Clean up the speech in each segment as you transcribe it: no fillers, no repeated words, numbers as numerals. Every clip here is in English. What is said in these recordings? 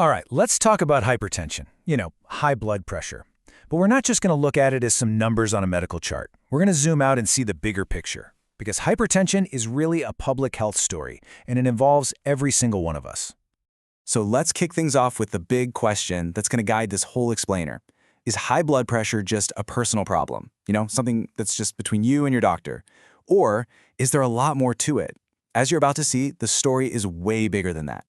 All right, let's talk about hypertension, high blood pressure. But we're not just going to look at it as some numbers on a medical chart. We're going to zoom out and see the bigger picture. Because hypertension is really a public health story, and it involves every single one of us. So let's kick things off with the big question that's going to guide this whole explainer. Is high blood pressure just a personal problem? Something that's just between you and your doctor? Or is there a lot more to it? As you're about to see, the story is way bigger than that.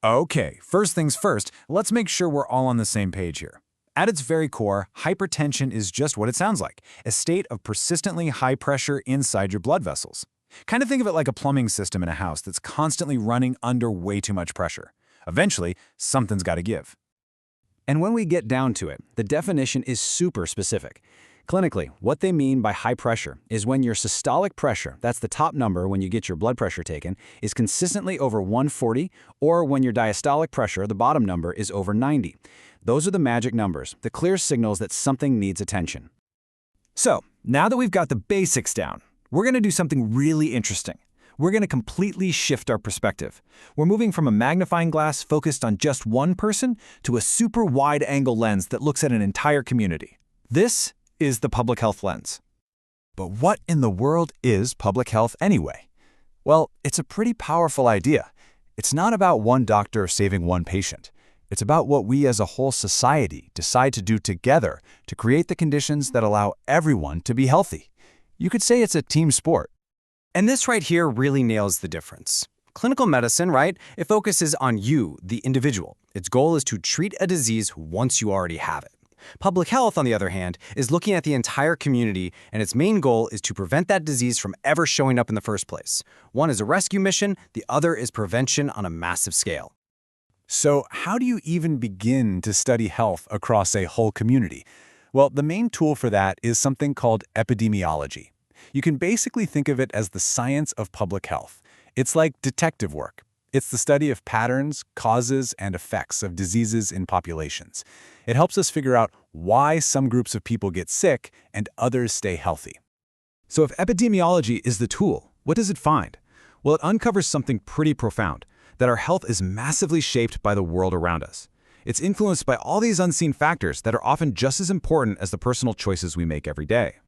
Okay, first things first, let's make sure we're all on the same page here. At its very core, hypertension is just what it sounds like, a state of persistently high pressure inside your blood vessels. Kind of think of it like a plumbing system in a house that's constantly running under way too much pressure. Eventually, something's got to give. And when we get down to it, the definition is super specific. Clinically, what they mean by high pressure is when your systolic pressure, that's the top number when you get your blood pressure taken, is consistently over 140, or when your diastolic pressure, the bottom number, is over 90. Those are the magic numbers, the clear signals that something needs attention. So, now that we've got the basics down, we're going to do something really interesting. We're going to completely shift our perspective. We're moving from a magnifying glass focused on just one person to a super wide-angle lens that looks at an entire community. This is the public health lens. But what in the world is public health anyway? Well, it's a pretty powerful idea. It's not about one doctor saving one patient. It's about what we as a whole society decide to do together to create the conditions that allow everyone to be healthy. You could say it's a team sport. And this right here really nails the difference. Clinical medicine, right? It focuses on you, the individual. Its goal is to treat a disease once you already have it. Public health, on the other hand, is looking at the entire community, and its main goal is to prevent that disease from ever showing up in the first place. One is a rescue mission, the other is prevention on a massive scale. So how do you even begin to study health across a whole community? Well, the main tool for that is something called epidemiology. You can basically think of it as the science of public health. It's like detective work. It's the study of patterns, causes, and effects of diseases in populations. It helps us figure out why some groups of people get sick and others stay healthy. So if epidemiology is the tool, what does it find? Well, it uncovers something pretty profound, that our health is massively shaped by the world around us. It's influenced by all these unseen factors that are often just as important as the personal choices we make every day.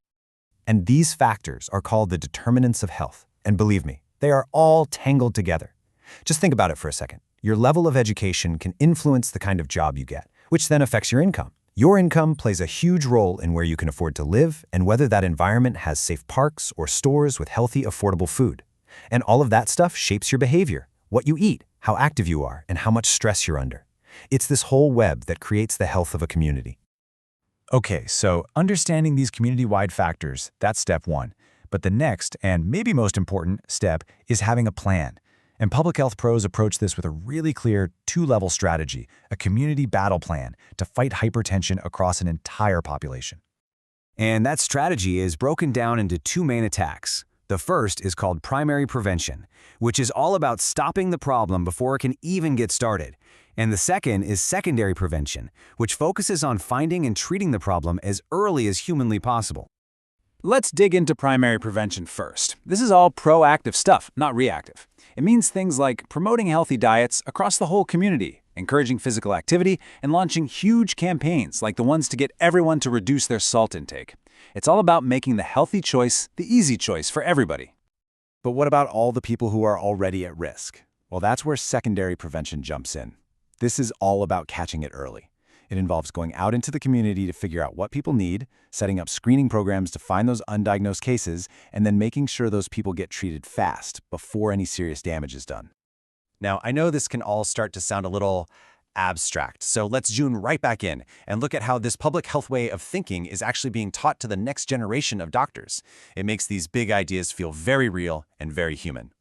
And these factors are called the determinants of health. And believe me, they are all tangled together. Just think about it for a second. Your level of education can influence the kind of job you get, which then affects your income. Your income plays a huge role in where you can afford to live and whether that environment has safe parks or stores with healthy, affordable food. And all of that stuff shapes your behavior, what you eat, how active you are, and how much stress you're under. It's this whole web that creates the health of a community. Okay, so understanding these community-wide factors, that's step one. But the next, and maybe most important, step is having a plan. And public health pros approach this with a really clear two-level strategy, a community battle plan to fight hypertension across an entire population. And that strategy is broken down into two main attacks. The first is called primary prevention, which is all about stopping the problem before it can even get started. And the second is secondary prevention, which focuses on finding and treating the problem as early as humanly possible. Let's dig into primary prevention first. This is all proactive stuff, not reactive. It means things like promoting healthy diets across the whole community, encouraging physical activity, and launching huge campaigns like the ones to get everyone to reduce their salt intake. It's all about making the healthy choice the easy choice for everybody. But what about all the people who are already at risk? Well, that's where secondary prevention jumps in. This is all about catching it early. It involves going out into the community to figure out what people need, setting up screening programs to find those undiagnosed cases, and then making sure those people get treated fast before any serious damage is done. Now, I know this can all start to sound a little abstract, so let's zoom right back in and look at how this public health way of thinking is actually being taught to the next generation of doctors. It makes these big ideas feel very real and very human.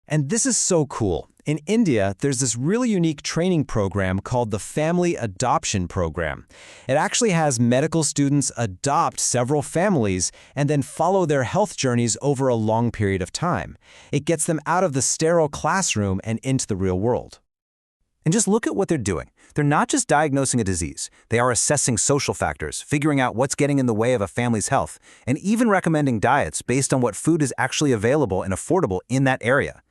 And this is so cool. In India, there's this really unique training program called the Family Adoption Program. It actually has medical students adopt several families and then follow their health journeys over a long period of time. It gets them out of the sterile classroom and into the real world. And just look at what they're doing. They're not just diagnosing a disease. They are assessing social factors, figuring out what's getting in the way of a family's health, and even recommending diets based on what food is actually available and affordable in that area.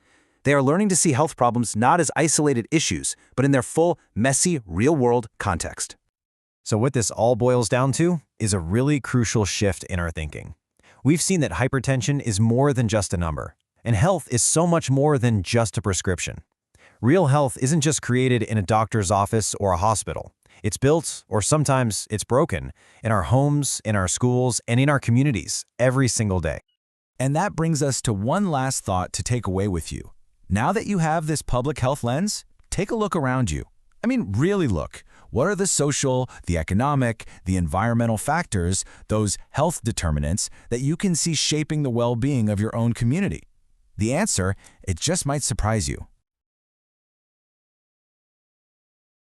They are learning to see health problems not as isolated issues, but in their full, messy, real-world context. So what this all boils down to is a really crucial shift in our thinking. We've seen that hypertension is more than just a number, and health is so much more than just a prescription. Real health isn't just created in a doctor's office or a hospital. It's built, or sometimes it's broken, in our homes, in our schools, and in our communities every single day. And that brings us to one last thought to take away with you. Now that you have this public health lens, take a look around you. I mean, really look. What are the social, the economic, the environmental factors, those health determinants that you can see shaping the well-being of your own community? The answer, it just might surprise you.